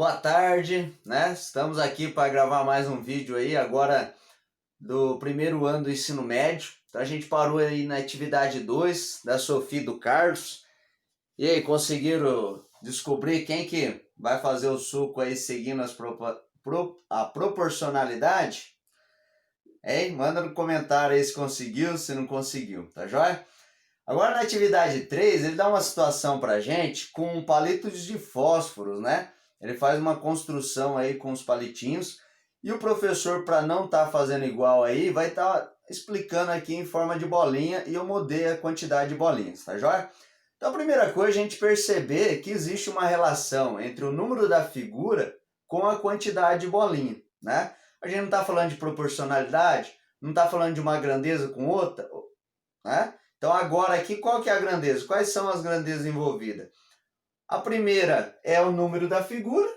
Boa tarde, né? Estamos aqui para gravar mais um vídeo aí agora do primeiro ano do ensino médio. Então a gente parou aí na atividade 2 da Sofia e do Carlos. E aí, conseguiram descobrir quem que vai fazer o suco aí seguindo a proporcionalidade? Hein? Manda no comentário aí se conseguiu, se não conseguiu, tá joia? Agora na atividade 3 ele dá uma situação pra gente com palitos de fósforos, né? Ele faz uma construção aí com os palitinhos e o professor, para não estar fazendo igual aí, vai estar explicando aqui em forma de bolinha e eu mudei a quantidade de bolinhas, tá joia? Então a primeira coisa é a gente perceber que existe uma relação entre o número da figura com a quantidade de bolinha, né? A gente não está falando de proporcionalidade, não está falando de uma grandeza com outra, né? Então agora aqui, qual que é a grandeza? Quais são as grandezas envolvidas? A primeira é o número da figura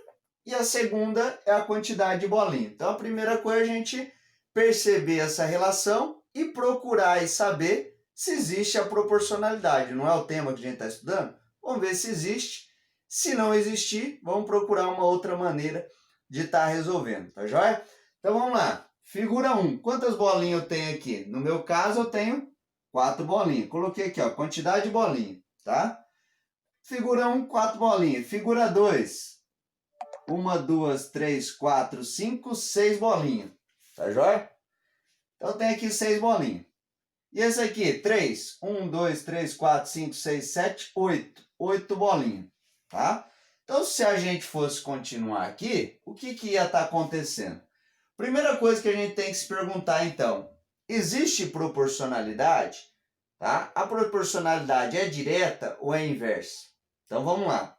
e a segunda é a quantidade de bolinha. Então a primeira coisa é a gente perceber essa relação e procurar e saber se existe a proporcionalidade. Não é o tema que a gente está estudando? Vamos ver se existe. Se não existir, vamos procurar uma outra maneira de estar resolvendo, tá joia? Então vamos lá. Figura 1. Quantas bolinhas eu tenho aqui? No meu caso eu tenho 4 bolinhas. Coloquei aqui, ó, quantidade de bolinha, tá? Figura 1, 4 bolinhas. Figura 2, 1, 2, 3, 4, 5, 6 bolinhas. Tá joia? Então tem aqui 6 bolinhas. E esse aqui, 3, 1, 2, 3, 4, 5, 6, 7, 8. 8 bolinhas, tá? Então se a gente fosse continuar aqui, o que ia estar acontecendo? Primeira coisa que a gente tem que se perguntar então, existe proporcionalidade? Tá? A proporcionalidade é direta ou é inversa? Então vamos lá.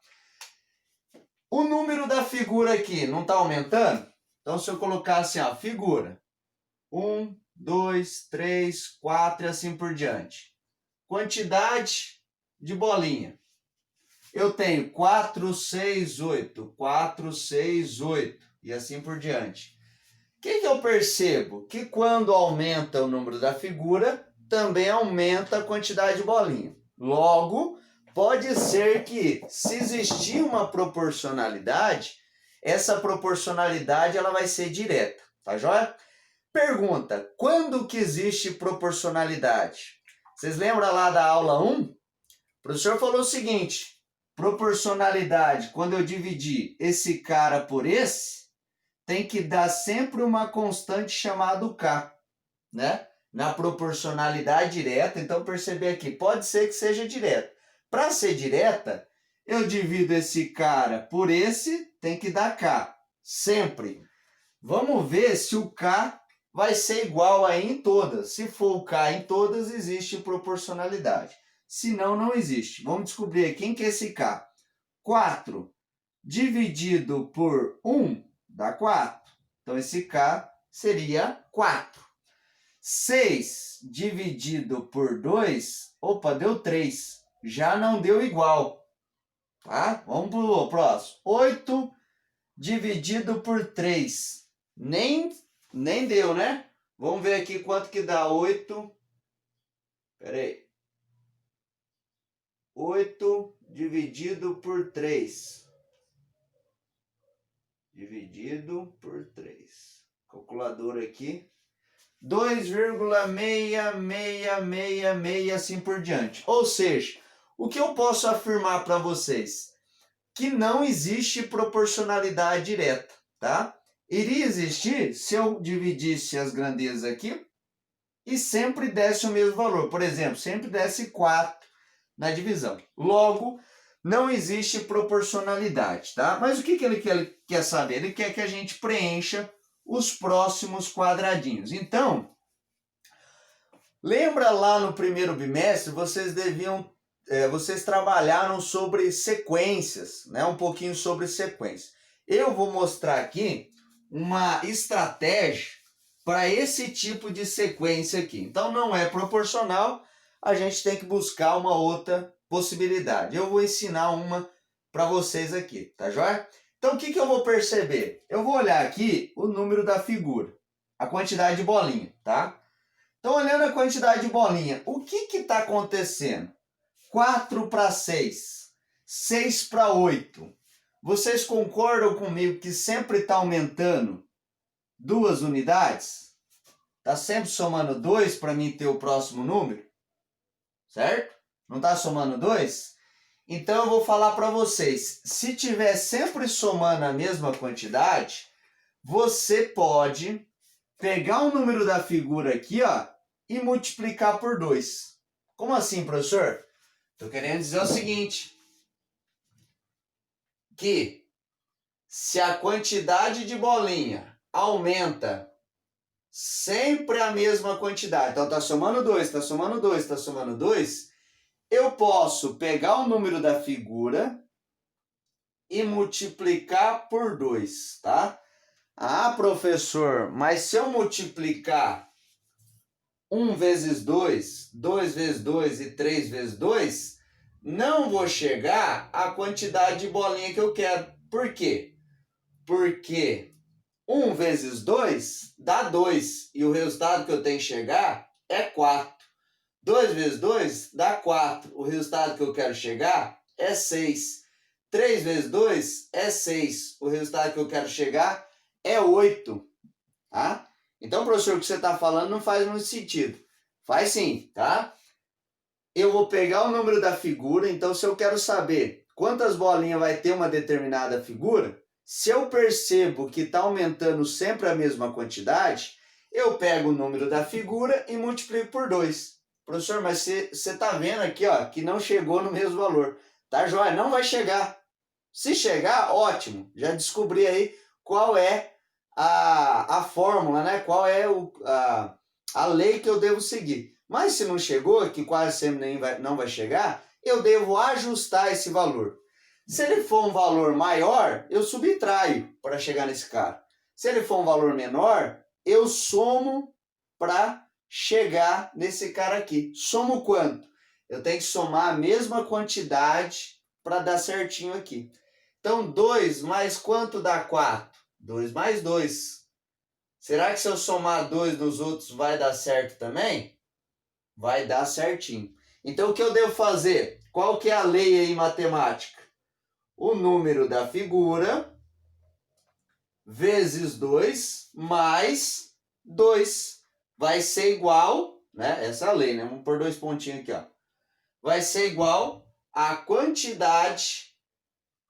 O número da figura aqui não está aumentando? Então se eu colocar assim, ó, figura 1, 2, 3, 4 e assim por diante. Quantidade de bolinha. Eu tenho 4, 6, 8. 4, 6, 8 e assim por diante. O que eu percebo? Que quando aumenta o número da figura, também aumenta a quantidade de bolinha. Logo, pode ser que, se existir uma proporcionalidade, essa proporcionalidade ela vai ser direta, tá joia? Pergunta, quando que existe proporcionalidade? Vocês lembram lá da aula 1? O professor falou o seguinte, proporcionalidade, quando eu dividir esse cara por esse, tem que dar sempre uma constante chamada K, né? Na proporcionalidade direta, então perceber aqui, pode ser que seja direta. Para ser direta, eu divido esse cara por esse, tem que dar K, sempre. Vamos ver se o K vai ser igual aí em todas. Se for o K em todas, existe proporcionalidade. Se não, não existe. Vamos descobrir quem que é esse K. 4 dividido por 1 dá 4. Então, esse K seria 4. 6 dividido por 2, opa, deu 3. Já não deu igual. Tá? Vamos para o próximo. 8 dividido por 3. Nem deu, né? Vamos ver aqui quanto que dá 8. Espera aí. 8 dividido por 3. Dividido por 3. Calculadora aqui. 2,6666 assim por diante. Ou seja, o que eu posso afirmar para vocês? Que não existe proporcionalidade direta, tá? Iria existir se eu dividisse as grandezas aqui e sempre desse o mesmo valor. Por exemplo, sempre desse 4 na divisão. Logo, não existe proporcionalidade, tá? Mas o que ele quer saber? Ele quer que a gente preencha os próximos quadradinhos. Então, lembra lá no primeiro bimestre, vocês trabalharam sobre sequências, né? Um pouquinho sobre sequência. Eu vou mostrar aqui uma estratégia para esse tipo de sequência aqui. Então, não é proporcional, a gente tem que buscar uma outra possibilidade. Eu vou ensinar uma para vocês aqui, tá joia? Então, o que eu vou perceber? Eu vou olhar aqui o número da figura, a quantidade de bolinha, tá? Então, olhando a quantidade de bolinha, o que está acontecendo? 4 para 6, 6 para 8. Vocês concordam comigo que sempre está aumentando 2 unidades? Está sempre somando 2 para mim ter o próximo número? Certo? Não está somando 2? Então eu vou falar para vocês, se tiver sempre somando a mesma quantidade, você pode pegar o número da figura aqui, ó, e multiplicar por 2. Como assim, professor? Estou querendo dizer o seguinte, que se a quantidade de bolinha aumenta sempre a mesma quantidade, então está somando 2, está somando 2, está somando 2, eu posso pegar o número da figura e multiplicar por 2, tá? Ah, professor, mas se eu multiplicar 1 vezes 2, 2 vezes 2 e 3 vezes 2, não vou chegar à quantidade de bolinha que eu quero. Por quê? Porque 1 vezes 2 dá 2 e o resultado que eu tenho que chegar é 4. 2 vezes 2 dá 4. O resultado que eu quero chegar é 6. 3 vezes 2 é 6. O resultado que eu quero chegar é 8. Tá? Então, professor, o que você está falando não faz muito sentido. Faz sim, tá? Eu vou pegar o número da figura, então se eu quero saber quantas bolinhas vai ter uma determinada figura, se eu percebo que está aumentando sempre a mesma quantidade, eu pego o número da figura e multiplico por 2. Professor, mas você está vendo aqui, ó, que não chegou no mesmo valor. Tá, joia? Não vai chegar. Se chegar, ótimo. Já descobri aí qual é a fórmula, né? Qual é a lei que eu devo seguir. Mas se não chegou, que quase sempre não vai chegar, eu devo ajustar esse valor. Se ele for um valor maior, eu subtraio para chegar nesse cara. Se ele for um valor menor, eu somo para chegar nesse cara aqui. Somo quanto? Eu tenho que somar a mesma quantidade para dar certinho aqui. Então, 2 mais quanto dá 4? 2 mais 2. Será que se eu somar 2 nos outros vai dar certo também? Vai dar certinho. Então, o que eu devo fazer? Qual que é a lei aí matemática? O número da figura vezes 2 mais 2 vai ser igual, né? Essa é a lei, né? Vamos pôr 2 pontinhos aqui, ó. Vai ser igual à quantidade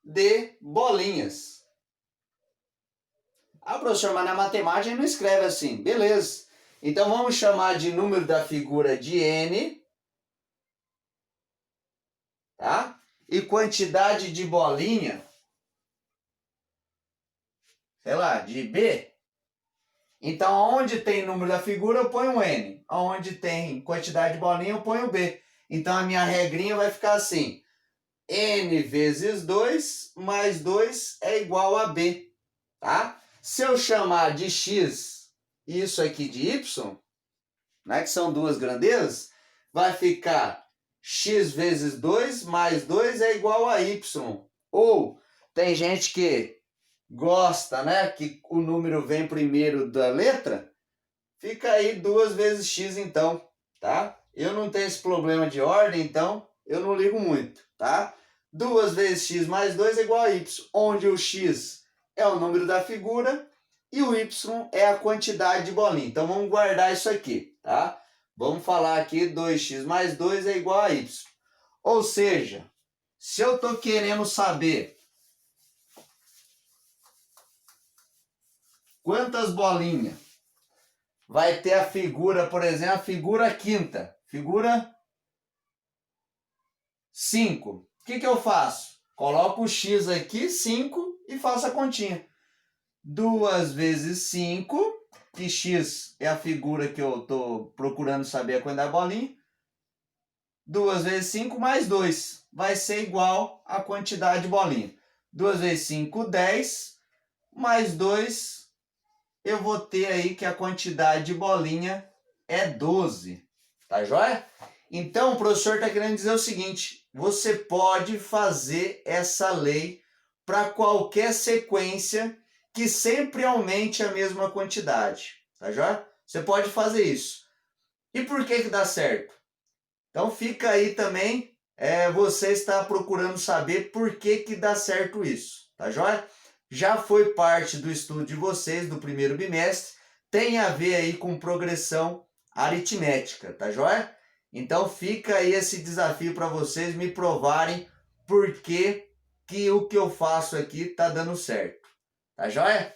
de bolinhas. Ah, professor, mas na matemática não escreve assim. Beleza. Então vamos chamar de número da figura de N, tá? E quantidade de bolinha, sei lá, de B. Então, onde tem número da figura, eu ponho N. Onde tem quantidade de bolinha, eu ponho B. Então, a minha regrinha vai ficar assim. N vezes 2 mais 2 é igual a B, tá? Se eu chamar de X e isso aqui de Y, né, que são duas grandezas, vai ficar X vezes 2 mais 2 é igual a Y. Ou, tem gente que gosta, né, que o número vem primeiro da letra, fica aí 2 vezes X então, tá? Eu não tenho esse problema de ordem, então eu não ligo muito, tá? 2 vezes X mais 2 é igual a Y, onde o X é o número da figura e o Y é a quantidade de bolinha. Então vamos guardar isso aqui, tá? Vamos falar aqui 2x mais 2 é igual a Y. Ou seja, se eu estou querendo saber quantas bolinhas vai ter a figura, por exemplo, a figura quinta, figura 5. O que eu faço? Coloco o x aqui, 5, e faço a continha. 2 vezes 5, que x é a figura que eu estou procurando saber a quantidade de bolinha. 2 vezes 5 mais 2 vai ser igual à quantidade de bolinha. 2 vezes 5, 10, mais 2, eu vou ter aí que a quantidade de bolinha é 12. Tá joia? Então, o professor está querendo dizer o seguinte, você pode fazer essa lei para qualquer sequência que sempre aumente a mesma quantidade. Tá joia? Você pode fazer isso. E por que dá certo? Então fica aí também, você está procurando saber por que dá certo isso. tá joia? Já foi parte do estudo de vocês do primeiro bimestre, tem a ver aí com progressão aritmética, tá joia? Então fica aí esse desafio para vocês me provarem por que o que eu faço aqui tá dando certo, tá joia?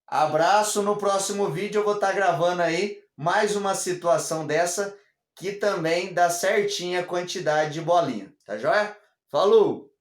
Abraço, no próximo vídeo eu vou estar gravando aí mais uma situação dessa que também dá certinha a quantidade de bolinha, tá joia? Falou!